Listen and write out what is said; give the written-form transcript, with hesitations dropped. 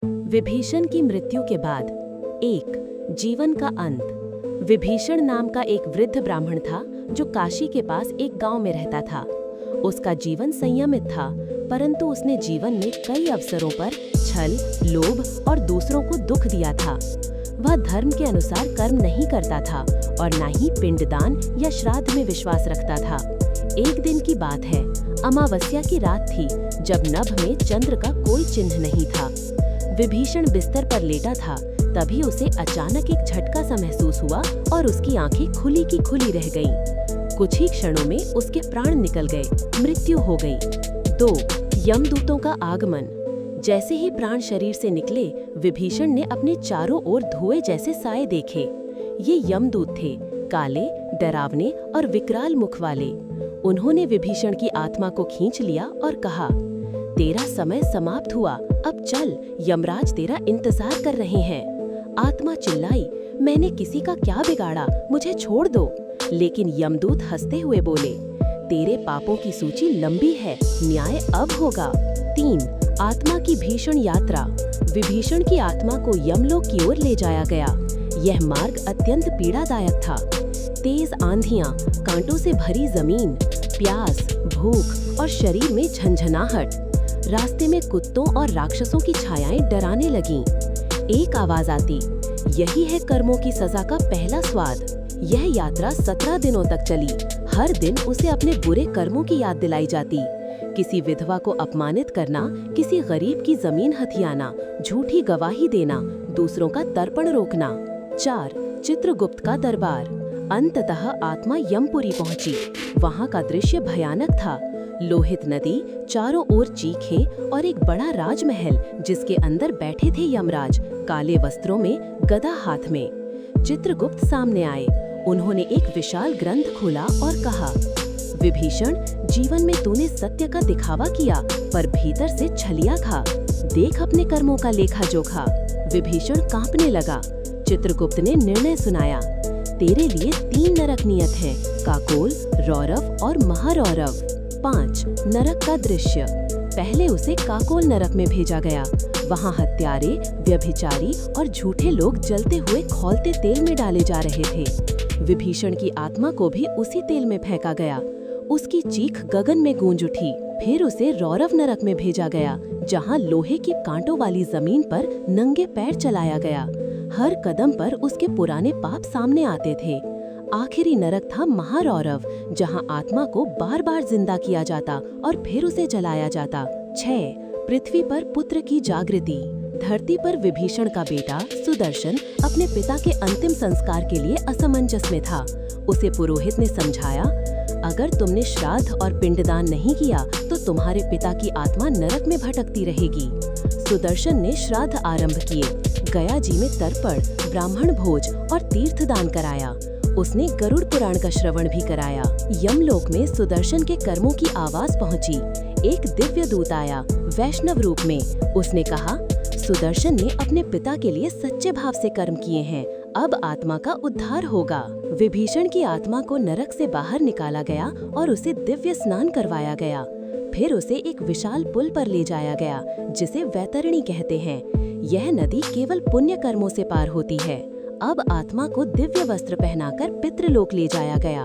विभीषण की मृत्यु के बाद एक जीवन का अंत। विभीषण नाम का एक वृद्ध ब्राह्मण था जो काशी के पास एक गांव में रहता था। उसका जीवन संयमित था, परंतु उसने जीवन में कई अवसरों पर छल, लोभ और दूसरों को दुख दिया था। वह धर्म के अनुसार कर्म नहीं करता था और न ही पिंडदान या श्राद्ध में विश्वास रखता था। एक दिन की बात है, अमावस्या की रात थी जब नभ में चंद्र का कोई चिन्ह नहीं था। विभीषण बिस्तर पर लेटा था, तभी उसे अचानक एक झटका सा महसूस हुआ और उसकी आंखें खुली की खुली रह गईं। कुछ ही क्षणों में उसके प्राण निकल गए, मृत्यु हो गई। 2. यमदूतों का आगमन। जैसे ही प्राण शरीर से निकले, विभीषण ने अपने चारों ओर धुएं जैसे साए देखे। ये यमदूत थे, काले, डरावने और विकराल मुख वाले। उन्होंने विभीषण की आत्मा को खींच लिया और कहा, तेरा समय समाप्त हुआ, अब चल, यमराज तेरा इंतजार कर रहे हैं। आत्मा चिल्लाई, मैंने किसी का क्या बिगाड़ा, मुझे छोड़ दो। लेकिन यमदूत हंसते हुए बोले, तेरे पापों की सूची लंबी है, न्याय अब होगा। 3. आत्मा की भीषण यात्रा। विभीषण की आत्मा को यमलोक की ओर ले जाया गया। यह मार्ग अत्यंत पीड़ादायक था। तेज आंधियां, कांटों से भरी जमीन, प्यास, भूख और शरीर में झंझनाहट। रास्ते में कुत्तों और राक्षसों की छायाएं डराने लगीं। एक आवाज आती, यही है कर्मों की सजा का पहला स्वाद। यह यात्रा 17 दिनों तक चली। हर दिन उसे अपने बुरे कर्मों की याद दिलाई जाती। किसी विधवा को अपमानित करना, किसी गरीब की जमीन हथियाना, झूठी गवाही देना, दूसरों का तर्पण रोकना। 4. चित्रगुप्त का दरबार। अंततः आत्मा यमपुरी पहुंची। वहां का दृश्य भयानक था। लोहित नदी, चारों ओर चीखें और एक बड़ा राजमहल जिसके अंदर बैठे थे यमराज, काले वस्त्रों में, गदा हाथ में। चित्रगुप्त सामने आए। उन्होंने एक विशाल ग्रंथ खोला और कहा, विभीषण, जीवन में तूने सत्य का दिखावा किया, पर भीतर से छलिया खा। देख अपने कर्मों का लेखा जोखा। विभीषण कांपने लगा। चित्रगुप्त ने निर्णय सुनाया, तेरे लिए 3 नरक नियत हैं, काकोल, रौरव और महारौरव। 5. नरक का दृश्य। पहले उसे काकोल नरक में भेजा गया। वहां हत्यारे, व्यभिचारी और झूठे लोग जलते हुए खौलते तेल में डाले जा रहे थे। विभीषण की आत्मा को भी उसी तेल में फेंका गया। उसकी चीख गगन में गूंज उठी। फिर उसे रौरव नरक में भेजा गया, जहां लोहे की कांटों वाली जमीन पर नंगे पैर चलाया गया। हर कदम पर उसके पुराने पाप सामने आते थे। आखिरी नरक था महारौरव, जहां आत्मा को बार बार जिंदा किया जाता और फिर उसे जलाया जाता। 6. पृथ्वी पर पुत्र की जागृति। धरती पर विभीषण का बेटा सुदर्शन अपने पिता के अंतिम संस्कार के लिए असमंजस में था। उसे पुरोहित ने समझाया, अगर तुमने श्राद्ध और पिंडदान नहीं किया तो तुम्हारे पिता की आत्मा नरक में भटकती रहेगी। सुदर्शन ने श्राद्ध आरंभ किए। गया जी में तर्पण, ब्राह्मण भोज और तीर्थदान कराया। उसने गरुड़ पुराण का श्रवण भी कराया। यमलोक में सुदर्शन के कर्मों की आवाज पहुंची। एक दिव्य दूत आया, वैष्णव रूप में। उसने कहा, सुदर्शन ने अपने पिता के लिए सच्चे भाव से कर्म किए हैं, अब आत्मा का उद्धार होगा। विभीषण की आत्मा को नरक से बाहर निकाला गया और उसे दिव्य स्नान करवाया गया। फिर उसे एक विशाल पुल पर ले जाया गया, जिसे वैतरणी कहते हैं। यह नदी केवल पुण्य कर्मों से पार होती है। अब आत्मा को दिव्य वस्त्र पहनाकर पितृलोक ले जाया गया।